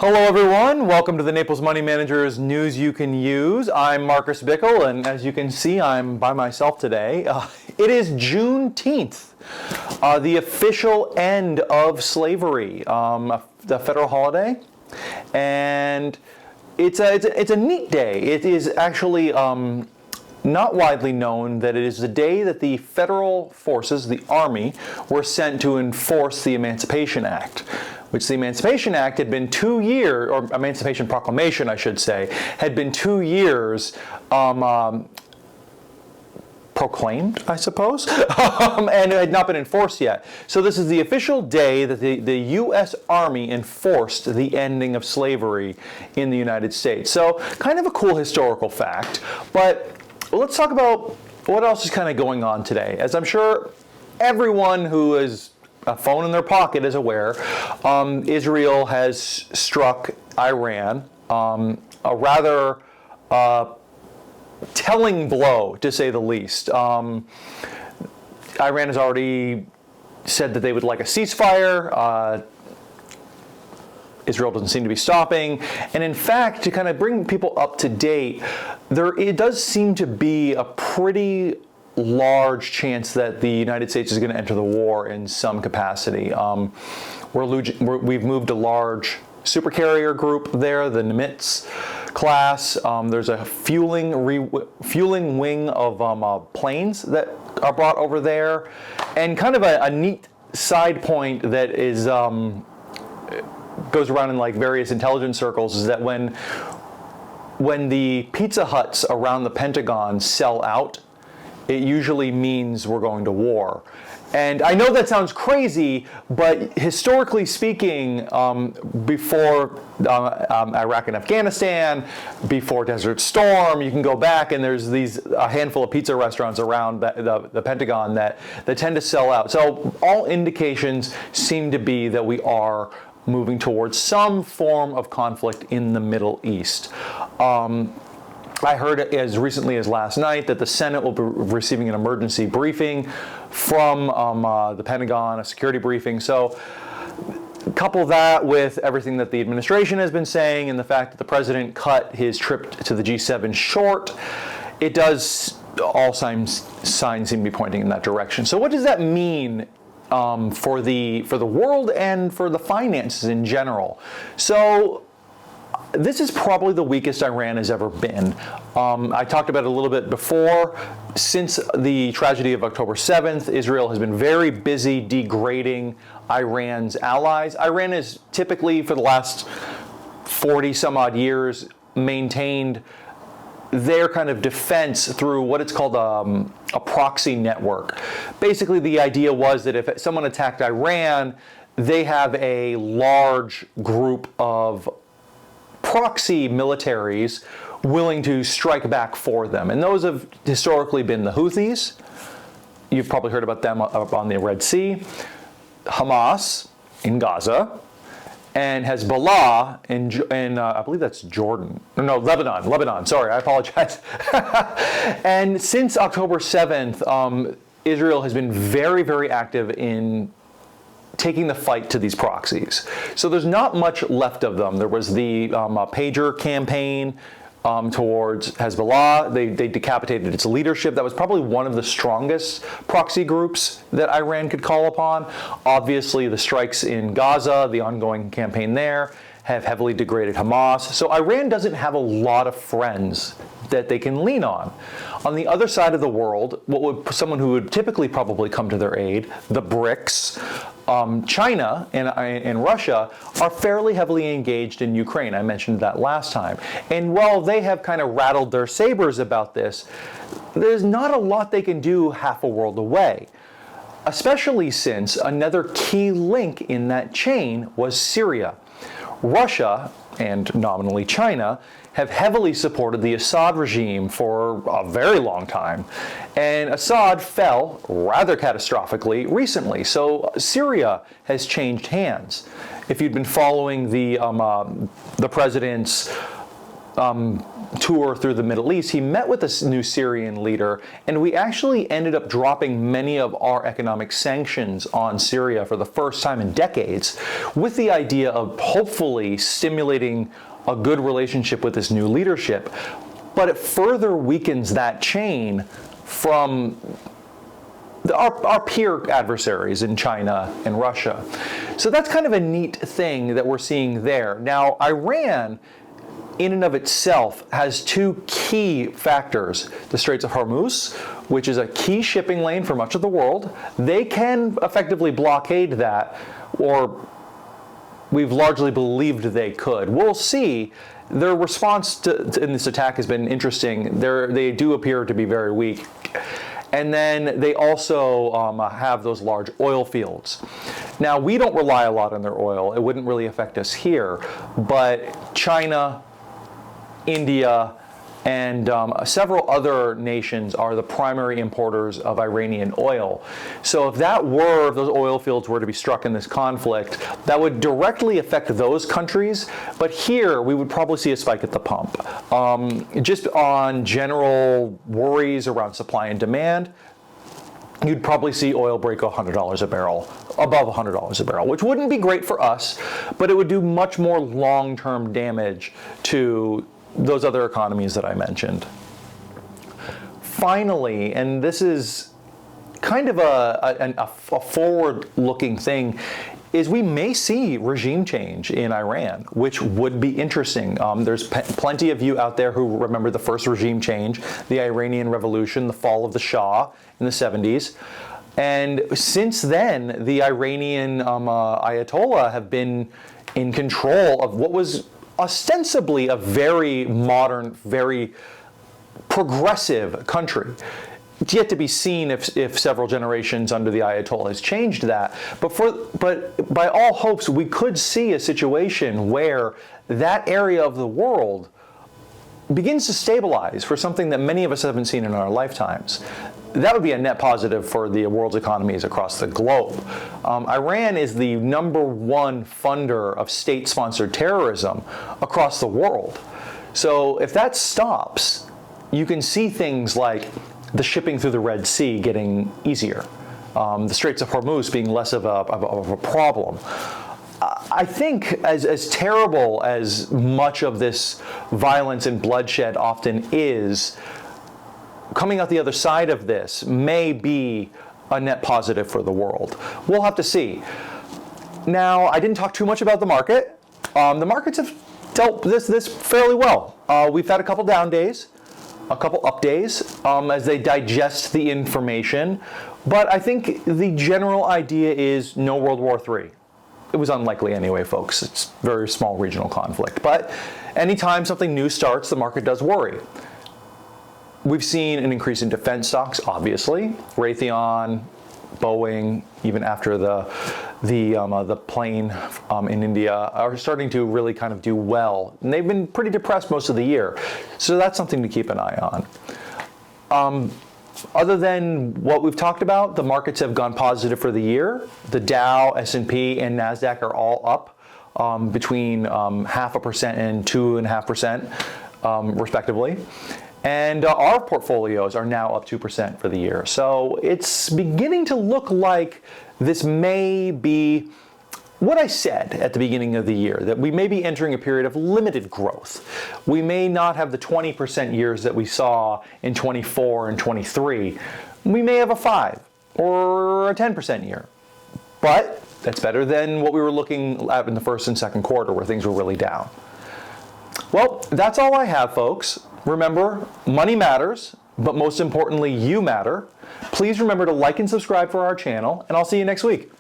Hello everyone, welcome to the Naples Money Managers News You Can Use. I'm Marcus Bickle, and as you can see, I'm by myself today. It is Juneteenth, the official end of slavery, the federal holiday, and it's a neat day. It is actually not widely known that it is the day that the federal forces, the Army, were sent to enforce the Emancipation Act, which the Emancipation Act had been 2 years, or Emancipation Proclamation, I should say, had been 2 years proclaimed, I suppose, and it had not been enforced yet. So this is the official day that the U.S. Army enforced the ending of slavery in the United States. So kind of a cool historical fact, but let's talk about what else is kind of going on today. As I'm sure everyone who is a phone in their pocket is aware, Israel has struck Iran, a rather telling blow, to say the least. Iran has already said that they would like a ceasefire. Israel doesn't seem to be stopping. And in fact, to kind of bring people up to date, it does seem to be a pretty large chance that the United States is going to enter the war in some capacity. We've moved a large supercarrier group there, the Nimitz class. There's a fueling wing of planes that are brought over there. And kind of a neat side point that is goes around in like various intelligence circles is that when the Pizza Huts around the Pentagon sell out, it usually means we're going to war. And I know that sounds crazy, but historically speaking, before Iraq and Afghanistan, before Desert Storm, you can go back and there's a handful of pizza restaurants around the Pentagon that tend to sell out. So all indications seem to be that we are moving towards some form of conflict in the Middle East. I heard as recently as last night that the Senate will be receiving an emergency briefing from the Pentagon, a security briefing. So couple that with everything that the administration has been saying and the fact that the president cut his trip to the G7 short, it does, all signs seem to be pointing in that direction. So what does that mean for the world and for the finances in general? So this is probably the weakest Iran has ever been. I talked about it a little bit before. Since the tragedy of October 7th, Israel has been very busy degrading Iran's allies. Iran has typically, for the last 40 some odd years, maintained their kind of defense through what it's called a proxy network. Basically, the idea was that if someone attacked Iran, they have a large group of proxy militaries willing to strike back for them. And those have historically been the Houthis. You've probably heard about them up on the Red Sea. Hamas in Gaza. And Hezbollah in I believe that's Jordan. No, Lebanon. Sorry, I apologize. And since October 7th, Israel has been very, very active in taking the fight to these proxies. So there's not much left of them. There was the pager campaign towards Hezbollah. They decapitated its leadership. That was probably one of the strongest proxy groups that Iran could call upon. Obviously, the strikes in Gaza, the ongoing campaign there, have heavily degraded Hamas. So Iran doesn't have a lot of friends that they can lean on. On the other side of the world, someone who would typically probably come to their aid, the BRICS, China and Russia are fairly heavily engaged in Ukraine. I mentioned that last time. And while they have kind of rattled their sabers about this, there's not a lot they can do half a world away, especially since another key link in that chain was Syria. Russia, and nominally China, have heavily supported the Assad regime for a very long time. And Assad fell rather catastrophically recently. So Syria has changed hands. If you'd been following the president's tour through the Middle East, he met with this new Syrian leader, and we actually ended up dropping many of our economic sanctions on Syria for the first time in decades, with the idea of hopefully stimulating a good relationship with this new leadership. But it further weakens that chain from our peer adversaries in China and Russia. So that's kind of a neat thing that we're seeing there. Now, Iran, in and of itself, has two key factors. The Straits of Hormuz, which is a key shipping lane for much of the world. They can effectively blockade that, or we've largely believed they could. We'll see. Their response in this attack has been interesting. They do appear to be very weak. And then they also have those large oil fields. Now, we don't rely a lot on their oil. It wouldn't really affect us here. But China, India, and several other nations are the primary importers of Iranian oil. So if those oil fields were to be struck in this conflict, that would directly affect those countries. But here, we would probably see a spike at the pump. Just on general worries around supply and demand, you'd probably see oil break $100 a barrel, above $100 a barrel, which wouldn't be great for us, but it would do much more long-term damage to those other economies that I mentioned. Finally, and this is kind of a forward-looking thing, is we may see regime change in Iran, which would be interesting. There's plenty of you out there who remember the first regime change, the Iranian Revolution, the fall of the Shah in the 70s. And since then, the Iranian Ayatollah have been in control of what was ostensibly a very modern, very progressive country. It's yet to be seen if several generations under the Ayatollah has changed that. But by all hopes, we could see a situation where that area of the world begins to stabilize for something that many of us haven't seen in our lifetimes. That would be a net positive for the world's economies across the globe. Iran is the #1 funder of state-sponsored terrorism across the world. So if that stops, you can see things like the shipping through the Red Sea getting easier, the Straits of Hormuz being less of a problem. I think as terrible as much of this violence and bloodshed often is, coming out the other side of this may be a net positive for the world. We'll have to see. Now, I didn't talk too much about the market. The markets have dealt this fairly well. We've had a couple down days, a couple up days as they digest the information. But I think the general idea is no World War III. It was unlikely anyway, folks. It's a very small regional conflict. But anytime something new starts, the market does worry. We've seen an increase in defense stocks, obviously. Raytheon, Boeing, even after the plane in India, are starting to really kind of do well. And they've been pretty depressed most of the year. So that's something to keep an eye on. Other than what we've talked about, the markets have gone positive for the year. The Dow, S&P, and NASDAQ are all up between 0.5% and 2.5%, respectively. And our portfolios are now up 2% for the year. So it's beginning to look like this may be what I said at the beginning of the year, that we may be entering a period of limited growth. We may not have the 20% years that we saw in 24 and 23. We may have a 5 or a 10% year. But that's better than what we were looking at in the first and second quarter, where things were really down. Well, that's all I have, folks. Remember, money matters, but most importantly, you matter. Please remember to like and subscribe for our channel, and I'll see you next week.